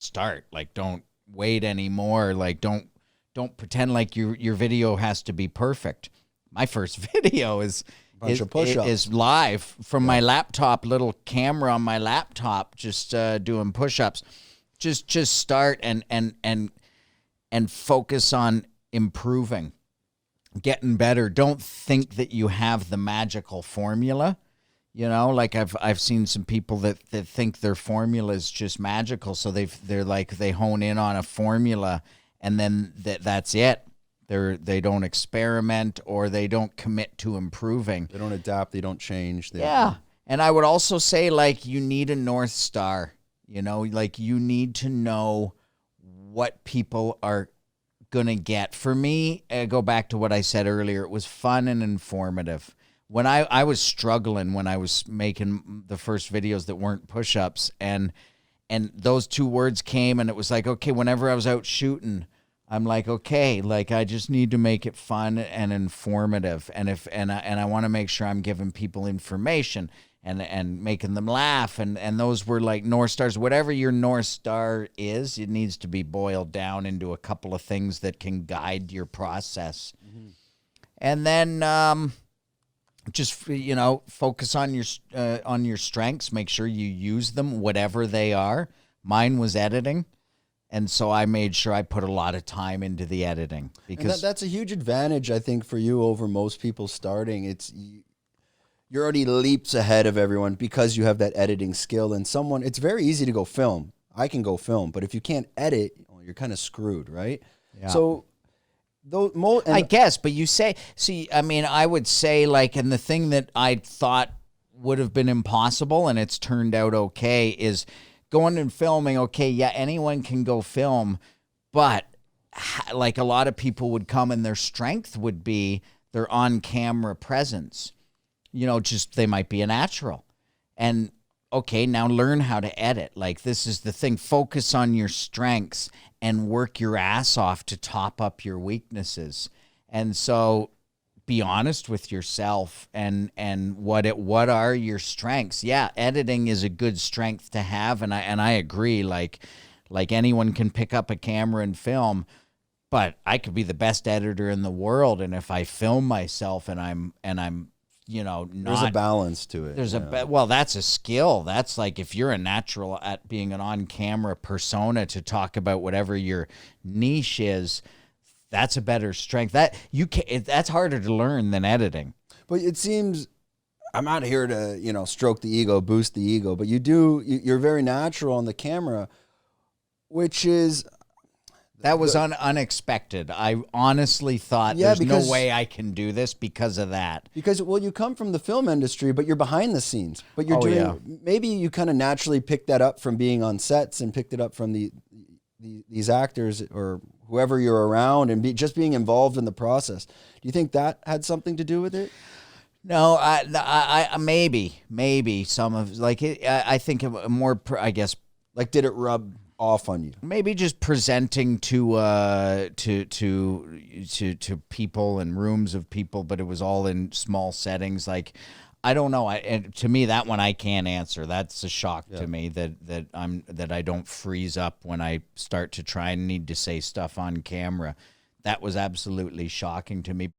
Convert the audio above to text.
start. Like, don't wait anymore. Like, don't pretend like your video has to be perfect. My first video Bunch of push-ups. is live from my laptop, little camera on my laptop, just doing push-ups. Just start and focus on improving, getting better. Don't think that you have the magical formula. You know, like I've seen some people that think their formula is just magical, so they hone in on a formula, and then that's it. They don't experiment, or they don't commit to improving. They don't adapt. They don't change. Yeah, and I would also say, like, you need a North Star. You know, like, you need to know what people are gonna get. For me, I go back to what I said earlier. It was fun and informative. When I was struggling when I was making the first videos that weren't push-ups, and those two words came, and it was like, okay, whenever I was out shooting, I'm like, okay, like, I just need to make it fun and informative, and I want to make sure I'm giving people information and making them laugh, and those were like North Stars. Whatever your North Star is, it needs to be boiled down into a couple of things that can guide your process. And then just, you know, focus on your strengths. Make sure you use them, whatever they are. Mine was editing, and so I made sure I put a lot of time into the editing, because that's a huge advantage, I think, for you over most people starting. You're already leaps ahead of everyone because you have that editing skill. And it's very easy to go film. I can go film, but if you can't edit, you're kind of screwed, right? Yeah. So I guess, but I mean, I would say, like, and the thing that I thought would have been impossible, and it's turned out okay, is going and filming. Okay, yeah, anyone can go film, but like, a lot of people would come and their strength would be their on-camera presence. You know, just, they might be a natural. And okay, now learn how to edit. Like, this is the thing. Focus on your strengths and work your ass off to top up your weaknesses. And so be honest with yourself and what are your strengths. Yeah, editing is a good strength to have, and I agree. Like anyone can pick up a camera and film, but I could be the best editor in the world, and if I film myself and I'm you know, there's a balance to it. Well, that's a skill. That's like, if you're a natural at being an on-camera persona to talk about whatever your niche is, that's a better strength. That's harder to learn than editing. But it seems, I'm not here to, you know, stroke the ego, boost the ego, but you're very natural on the camera, which is... That was unexpected. I honestly thought, there's no way I can do this because of that. Because, well, you come from the film industry, but you're behind the scenes. But you're maybe you kind of naturally picked that up from being on sets, and picked it up from these actors or whoever you're around, and just being involved in the process. Do you think that had something to do with it? No, I maybe some of, like, I think more, I guess. Like, did it rub off on you? Maybe just presenting to people and rooms of people, but it was all in small settings. Like, I don't know. And to me, that one I can't answer. That's a shock to me that I don't freeze up when I start to try and need to say stuff on camera. That was absolutely shocking to me.